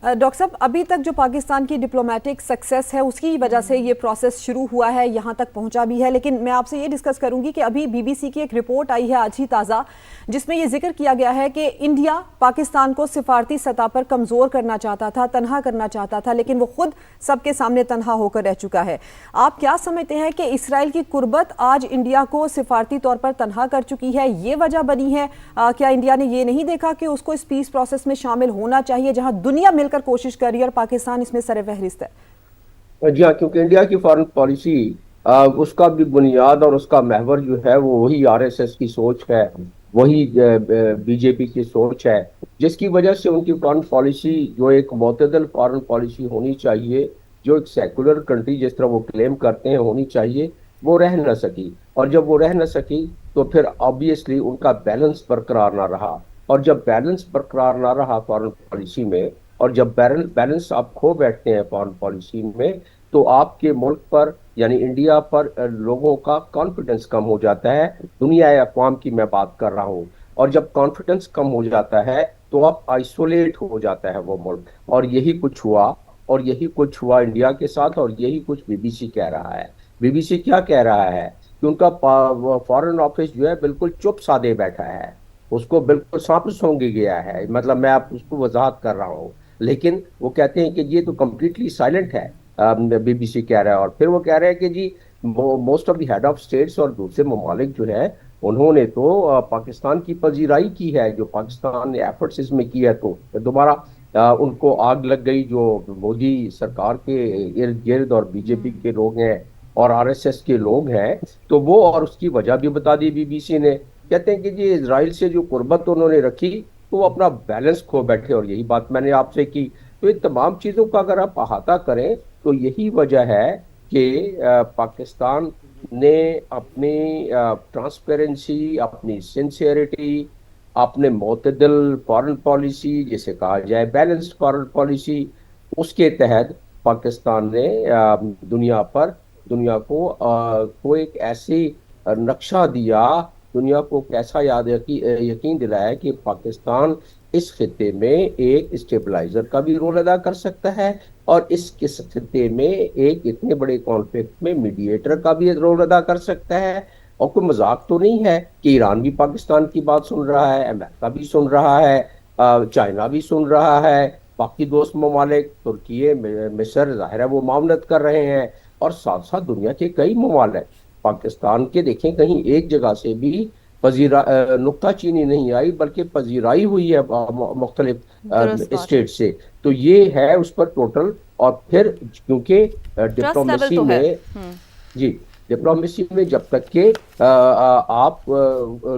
Doctor साहब, अभी तक जो पाकिस्तान की डिप्लोमेटिक सक्सेस है उसकी वजह से ये प्रोसेस शुरू हुआ है, यहाँ तक पहुँचा भी है। लेकिन मैं आपसे ये डिस्कस करूँगी कि अभी बीबीसी की एक रिपोर्ट आई है आज ही ताज़ा, जिसमें ये जिक्र किया गया है कि इंडिया पाकिस्तान को सिफारती सतह पर कमज़ोर करना चाहता था, तनहा करना चाहता था, लेकिन वो खुद सबके सामने तनहा होकर रह चुका है। आप क्या समझते हैं कि इसराइल की कुर्बत आज इंडिया को सिफारती तौर पर तनहा कर चुकी है, ये वजह बनी है? क्या इंडिया ने ये नहीं देखा कि उसको इस पीस प्रोसेस में शामिल होना चाहिए जहां दुनिया मिलकर कोशिश कर रही है और पाकिस्तान इसमें सरफहरिस्त है? जी हाँ, क्योंकि इंडिया की फॉरेन पॉलिसी उसका भी बुनियाद और उसका महवर जो है वो वही आरएसएस की सोच है, वही बीजेपी की सोच है, जिसकी वजह से उनकी फॉरेन पॉलिसी जो एक मुतदल फॉरेन पॉलिसी होनी चाहिए, जो एक सेकुलर कंट्री जिस तरह वो क्लेम करते हैं होनी चाहिए, वो रह न सकी। और जब वो रह न सकी तो फिर ऑब्वियसली उनका बैलेंस बरकरार ना रहा। और जब बैलेंस बरकरार ना रहा फॉरेन पॉलिसी में, और जब बैलेंस आप खो बैठते हैं फॉरेन पॉलिसी में, तो आपके मुल्क पर यानी इंडिया पर लोगों का कॉन्फिडेंस कम हो जाता है। दुनिया या अक़वाम की मैं बात कर रहा हूँ। और जब कॉन्फिडेंस कम हो जाता है तो आप आइसोलेट हो जाता है वो मुल्क। और यही कुछ हुआ, और यही कुछ हुआ इंडिया के साथ, और यही कुछ बीबीसी कह रहा है। बीबीसी क्या कह रहा है कि उनका फॉरेन ऑफिस जो है बिल्कुल चुप साधे बैठा है, उसको बिल्कुल सांप सूंघ गया है। मतलब मैं आप उसको वजाहत कर रहा हूँ, लेकिन वो कहते हैं कि ये तो कम्प्लीटली साइलेंट है, बीबीसी कह रहा है। और फिर वो कह रहे हैं कि जी most of the head of states और दूसरे ममालिक जो है उन्होंने तो पाकिस्तान की पजीराई की है, जो पाकिस्तान ने एफर्ट्स इसमें की है। तो दोबारा उनको आग लग गई जो मोदी सरकार के इर्द गिर्द और बीजेपी के लोग हैं और आरएसएस के लोग हैं। तो वो और उसकी वजह भी बता दी बीबीसी ने। कहते हैं कि जी इजराइल से जो कुर्बत उन्होंने रखी तो वो अपना बैलेंस खो बैठे, और यही बात मैंने आपसे की। तो इन तमाम चीजों का अगर आप अहाता करें तो यही वजह है कि पाकिस्तान ने अपनी ट्रांसपेरेंसी, अपनी सिंसियरिटी, अपने मुतदल फॉरेन पॉलिसी जिसे कहा जाए बैलेंस्ड फॉरेन पॉलिसी, उसके तहत पाकिस्तान ने दुनिया को एक ऐसी नक्शा दिया, दुनिया को कैसा यकीन दिलाया कि पाकिस्तान इस खित्ते में एक स्टेबलाइजर का भी रोल अदा कर सकता है, और इस खित्ते में एक इतने बड़े कॉन्फ्लिक्ट में मीडिएटर का भी रोल अदा कर सकता है। और कोई मजाक तो नहीं है कि ईरान भी पाकिस्तान की बात सुन रहा है, अमेरिका भी सुन रहा है, चाइना भी सुन रहा है, बाकी दोस्त ममालिक तुर्की, मिस्र, जाहिर है वो मामलत कर रहे हैं। और साथ साथ दुनिया के कई ममालिक पाकिस्तान के देखें, कहीं एक जगह से भी नुक्ताचीनी नहीं आई, बल्कि पजीराई हुई है मुख्तलिफ स्टेट से। तो ये है उस पर टोटल। और फिर क्योंकि डिप्लोमेसी तो में, जी, डिप्लोमेसी में जब तक के आप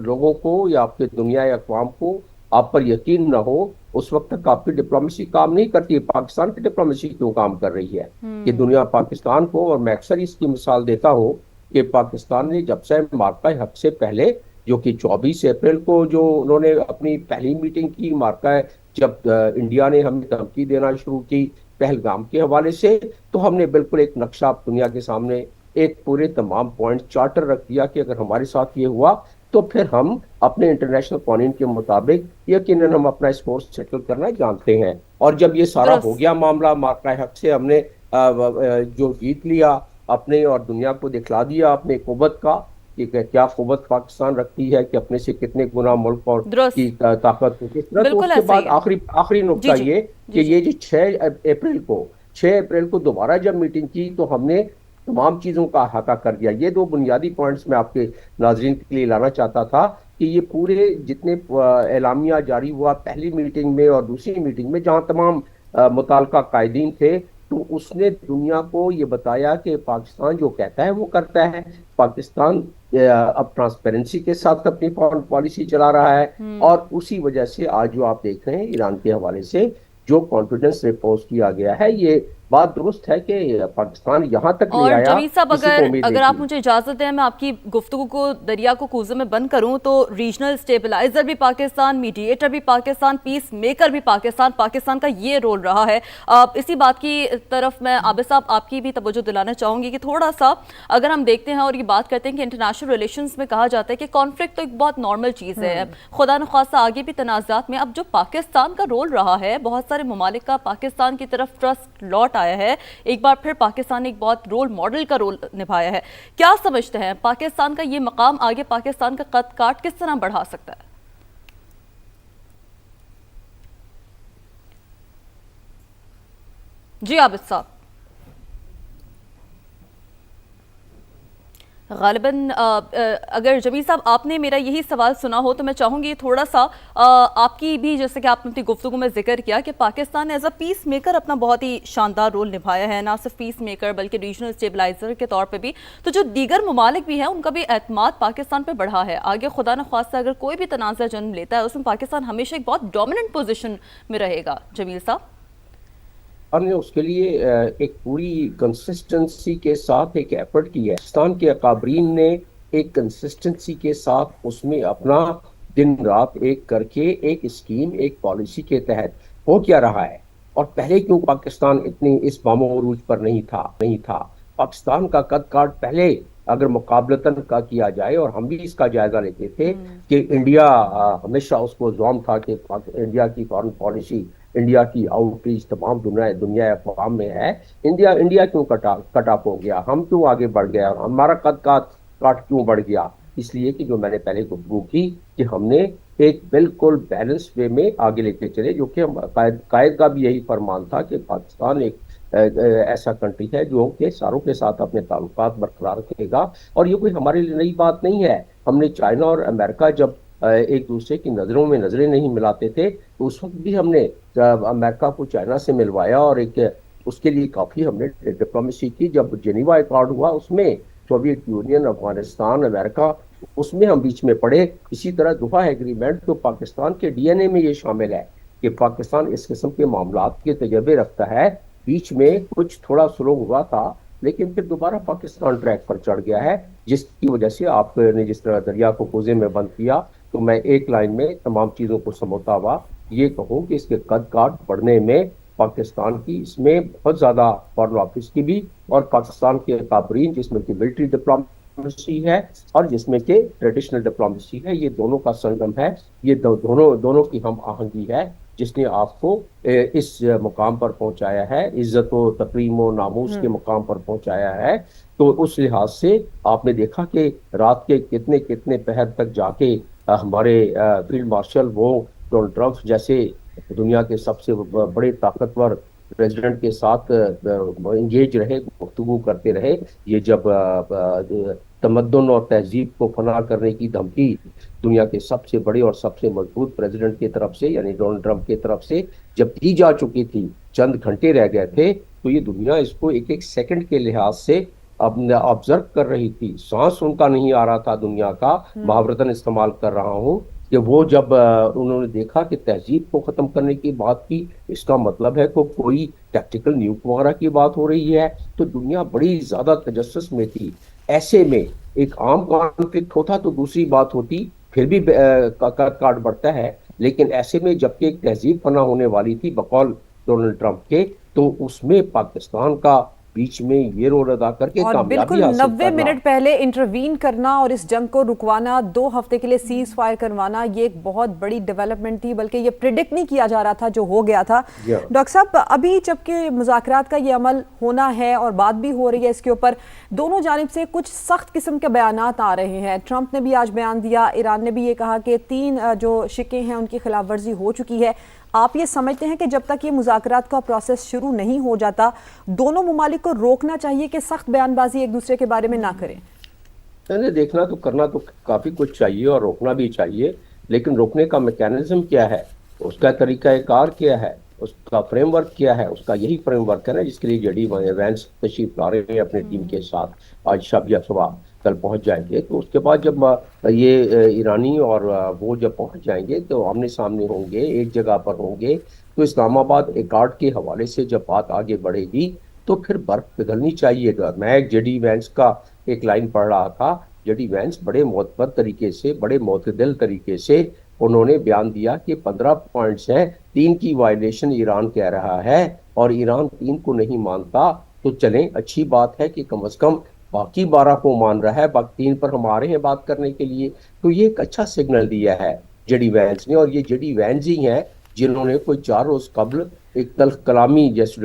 लोगों को या आपके दुनिया या अक़वाम को आप पर यकीन ना हो, उस वक्त तक आपकी डिप्लोमेसी काम नहीं करती है। पाकिस्तान की डिप्लोमेसी क्यों काम कर रही है कि दुनिया पाकिस्तान को, और मैं अक्सर इसकी मिसाल देता हूँ कि पाकिस्तान ने जब से मार्का हक से पहले, जो कि 24 अप्रैल को जो उन्होंने अपनी पहली मीटिंग की, मार्का जब इंडिया ने हमें धमकी देना शुरू की पहलगाम के हवाले से, तो हमने बिल्कुल एक नक्शा दुनिया के सामने, एक पूरे तमाम पॉइंट चार्टर रख दिया कि अगर हमारे साथ ये हुआ तो फिर हम अपने इंटरनेशनल कानून के मुताबिक यकीनन हम अपना स्कोर सेटल करना जानते हैं। और जब ये सारा हो गया मामला, मार्का हक से हमने जो जीत लिया अपने और दुनिया को दिखला दिया अपने कुव्वत का कि क्या कुव्वत पाकिस्तान रखती है, कि अपने से कितने गुना मुल्क और की ताकत को किस तरह। तो उसके बाद आखिरी नुकता ये कि ये जो 6 अप्रैल को दोबारा जब मीटिंग की तो हमने तमाम चीजों का अहाता कर दिया। ये दो बुनियादी पॉइंट्स मैं आपके नाजरीन के लिए लाना चाहता था कि ये पूरे जितने एलामिया जारी हुआ पहली मीटिंग में और दूसरी मीटिंग में, जहां तमाम मुताल्लिका कायदीन थे, तो उसने दुनिया को ये बताया कि पाकिस्तान जो कहता है वो करता है। पाकिस्तान अब ट्रांसपेरेंसी के साथ अपनी फॉरेन पॉलिसी चला रहा है। और उसी वजह से आज जो आप देख रहे हैं ईरान के हवाले से जो कॉन्फिडेंस रिपोर्ट किया गया है, ये बात दुरुस्त है कि पाकिस्तान यहाँ तक ले और आया, जमील साहब, किसी को अगर उम्मीद नहीं अगर आप थी। मुझे इजाज़त दें, मैं आपकी गुफ्तगू को दरिया को कूजे में बंद करूं, तो रीजनल स्टेबलाइजर भी पाकिस्तान, मीडिएटर भी पाकिस्तान, पीस मेकर भी पाकिस्तान, पाकिस्तान का ये रोल रहा है। इसी बात की तरफ मैं आबिद साहब आपकी भी तवज्जो दिलाना चाहूंगी कि थोड़ा सा अगर हम देखते हैं और ये बात करते हैं कि इंटरनेशनल रिलेशंस में कहा जाता है कि कॉन्फ्लिक्ट तो एक बहुत नॉर्मल चीज़ है, खुदा न खासा आगे भी तनाज़ात में। अब जो पाकिस्तान का रोल रहा है, बहुत सारे ममालिक का पाकिस्तान की तरफ ट्रस्ट लौट आया है, एक बार फिर पाकिस्तान ने एक बहुत रोल मॉडल का रोल निभाया है। क्या समझते हैं पाकिस्तान का ये मकाम आगे पाकिस्तान का कद काट किस तरह बढ़ा सकता है? जी आबिद साहब, गालिबन अगर जमील साहब आपने मेरा यही सवाल सुना हो तो मैं चाहूंगी थोड़ा सा आपकी भी, जैसे कि आपने अपनी गुफ्तगू में जिक्र किया कि पाकिस्तान ने एज अ पीस मेकर अपना बहुत ही शानदार रोल निभाया है, ना सिर्फ पीस मेकर बल्कि रीजनल स्टेबलाइजर के तौर पे भी। तो जो दीगर ममालिक भी हैं उनका भी एतमाद पाकिस्तान पे बढ़ा है। आगे खुदा न ख्वास्ता अगर कोई भी तनाज़ा जन्म लेता है उसमें पाकिस्तान हमेशा एक बहुत डोमिनेंट पोजिशन में रहेगा। जमील साहब, हमने उसके लिए एक पूरी कंसिस्टेंसी के साथ एक एफर्ट की है। पाकिस्तान के अकाबरीन ने एक कंसिस्टेंसी के साथ उसमें अपना दिन रात एक करके एक स्कीम, एक पॉलिसी के तहत हो क्या रहा है। और पहले क्यों पाकिस्तान इतनी इस बामो उरूज पर नहीं था। पाकिस्तान का कद काट पहले अगर मुकाबलतन का किया जाए, और हम भी इसका जायजा लेते थे कि इंडिया हमेशा उसको जोम था कि इंडिया की फॉरेन पॉलिसी, इंडिया की आउटरीच तमाम दुनिया अफवाम में है। इंडिया क्यों कट ऑफ हो गया, हम क्यों आगे बढ़ गया, और हमारा कद काट क्यों बढ़ गया। इसलिए कि जो मैंने पहले गुफ्तगू की कि हमने एक बिल्कुल बैलेंस वे में आगे लेके चले, जो कि हम कायद का भी यही फरमान था कि पाकिस्तान एक ऐसा कंट्री है जो कि सारों के साथ अपने ताल्लुकात बरकरार रखेगा। और ये कोई हमारे लिए नई बात नहीं है। हमने चाइना और अमेरिका जब एक दूसरे की नज़रों में नज़रें नहीं मिलाते थे, तो उस वक्त भी हमने अमेरिका को चाइना से मिलवाया, और एक उसके लिए काफ़ी हमने डिप्लोमेसी की। जब जेनीवा अकॉर्ड हुआ उसमें सोवियत यूनियन, अफगानिस्तान, अमेरिका, उसमें हम बीच में पड़े। इसी तरह दोहा एग्रीमेंट, तो पाकिस्तान के डीएनए में ये शामिल है कि पाकिस्तान इस किस्म के मामलात के तजर्बे रखता है। बीच में कुछ थोड़ा स्लो हुआ था, लेकिन फिर दोबारा पाकिस्तान ट्रैक पर चढ़ गया है, जिसकी वजह से आपने जिस तरह दरिया को कोजे में बंद किया, तो मैं एक लाइन में तमाम चीज़ों को समझता हुआ ये कहूँ कि इसके कद काट बढ़ने में पाकिस्तान की, इसमें बहुत ज़्यादा फॉरेन ऑफिस की भी, और पाकिस्तान के अकाबरीन, जिसमें कि मिलिट्री डिप्लोमेसी है और जिसमें कि ट्रेडिशनल डिप्लोमेसी है, ये दोनों का संगम है। ये दोनों की हम आहंगी है जिसने आपको इस मुकाम पर पहुंचाया है, इज्जत व तकरीम व नामूस के मुकाम पर पहुंचाया है। तो उस लिहाज से आपने देखा कि रात के कितने कितने पहर तक जाके हमारे फील्ड मार्शल वो डोनाल्ड ट्रंप जैसे दुनिया के सबसे बड़े ताकतवर प्रेसिडेंट के साथ इंगेज रहे, गुफ्तगू करते रहे। ये जब तमद्दुन और तहजीब को फना करने की धमकी दुनिया के सबसे बड़े और सबसे मजबूत प्रेसिडेंट की तरफ से, यानी डोनाल्ड ट्रंप की तरफ से जब दी जा चुकी थी, चंद घंटे रह गए थे, तो ये दुनिया इसको एक एक सेकंड के लिहाज से अब ऑब्जर्व कर रही थी। सांस उनका नहीं आ रहा था दुनिया का, मुहावरतन इस्तेमाल कर रहा हूँ, कि वो जब उन्होंने देखा कि तहजीब को खत्म करने की बात की, इसका मतलब है कि कोई टैक्टिकल न्यूक वगैरह की बात हो रही है, तो दुनिया बड़ी ज्यादा तजस्सुस में थी। ऐसे में एक आम कॉन्फ्लिक्ट होता तो दूसरी बात होती, फिर भी काट बढ़ता है, लेकिन ऐसे में जबकि एक तहजीब फना होने वाली थी बकौल डोनाल्ड ट्रंप के, तो उसमें पाकिस्तान का बीच में ये रोल अदा करके और कामयाबी बिल्कुल हासिल 90 करना। मिनट पहले इंटरवीन करना और इस जंग को रुकवाना, 2 हफ्ते के लिए सीज फायर करवाना, ये एक बहुत बड़ी डेवलपमेंट थी, बल्कि ये प्रिडिक्ट नहीं किया जा रहा था जो हो गया था। डॉक्टर साहब, अभी जबकि मुज़ाकरात का ये अमल होना है और बात भी हो रही है इसके ऊपर, दोनों जानिब से कुछ सख्त किस्म के बयानात आ रहे हैं। ट्रंप ने भी आज बयान दिया, ईरान ने भी ये कहा कि 3 जो शिके हैं उनकी खिलाफ वर्जी हो चुकी है। आप ये समझते हैं कि जब तक ये मुज़ाकरात का प्रोसेस शुरू नहीं हो जाता, दोनों ममालिक को रोकना चाहिए कि सख्त बयानबाजी एक दूसरे के बारे में ना करें? मैंने देखना तो करना तो काफी कुछ चाहिए और रोकना भी चाहिए, लेकिन रोकने का मैकेनिज्म क्या है, उसका तरीकाकार क्या है, उसका फ्रेमवर्क क्या है। उसका यही फ्रेमवर्क है ना जिसके लिए जेडी वैंस तशरीफ ला रहे हैं अपने टीम के साथ, आज शब या सुबह कल पहुंच जाएंगे। तो उसके बाद जब ये ईरानी और वो जब पहुंच जाएंगे तो आमने सामने होंगे, एक जगह पर होंगे, तो इस्लामाबाद एकार्ड के हवाले से जब बात आगे बढ़ेगी तो फिर बर्फ पिघलनी चाहिए। मैं जेडी वैंस का एक लाइन पढ़ रहा था। जेडी वैंस बड़े मोतबर तरीके से, बड़े मोतदिल तरीके से उन्होंने बयान दिया कि 15 पॉइंट्स हैं, 3 की वायलेशन ईरान कह रहा है और ईरान 3 को नहीं मानता। तो चलें, अच्छी बात है कि कम से कम बाकी 12 को मान रहा है, बाकी 3 पर हम आ रहे हैं बात करने के लिए। तो ये एक अच्छा सिग्नल दिया है जेडी वैंस ने, और ये जेडी वैंस ही हैं जिन्होंने कोई 4 रोज कबल एक तल्ख कलामी, जैसे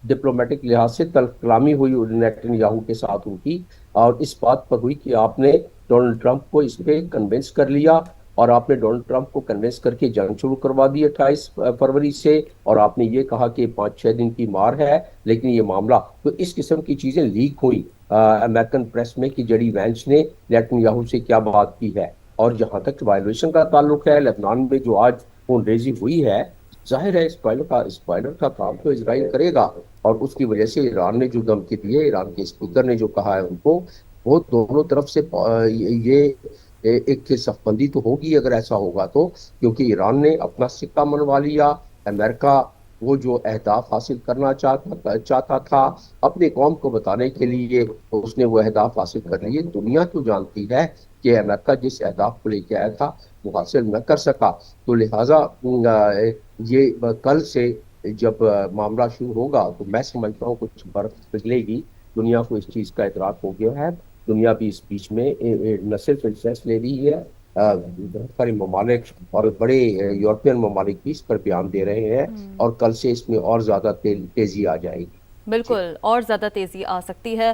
डिप्लोमेटिक लिहाज से तल्ख कलामी हुई नेतन्याहू के साथ उनकी, और इस बात पर हुई कि आपने डोनाल्ड ट्रंप को इस पे कन्विंस कर लिया, और आपने डोनाल्ड ट्रंप को कन्विंस करके जंग शुरू करवा दी 28 फरवरी से, और आपने ये कहा कि 5-6 दिन की मार है। लेकिन ये मामला, तो इस किस्म की चीजें लीक हुई अमेरिकन प्रेस में कि जेडी वैंस ने नेतन्याहू से क्या बात की है। और जहां तक वायलेशन का ताल्लुक है, लेबनान में जो आज खूनरेजी हुई है, जाहिर है स्पॉइलर का काम तो इजराइल करेगा, और उसकी वजह से ईरान ने जो धमकी दी है, ईरान के स्पीकर ने जो कहा है उनको, वो दोनों तरफ से ये एक सफबंदी तो होगी अगर ऐसा होगा तो, क्योंकि ईरान ने अपना सिक्का मनवा लिया। अमेरिका वो जो अहदाफ हासिल करना चाहता था अपने कौम को बताने के लिए, तो उसने वो अहदाफ हासिल कर लिए। दुनिया तो जानती है कि अमेरिका जिस अहदाफ को लेके आया था वो हासिल न कर सका। तो लिहाजा ये कल से जब मामला शुरू होगा तो मैं समझता हूँ कुछ बर्फ पिघलेगी। दुनिया को इस चीज का इतराक हो गया है। दुनिया भी इस बीच में न सिर्फ इंटरेस्ट ले रही है, बहुत सारे ममालिक और बड़े यूरोपियन ममालिक भी इस पर बयान दे रहे हैं, और कल से इसमें और ज्यादा तेजी आ जाएगी। बिल्कुल, और ज्यादा तेजी आ सकती है।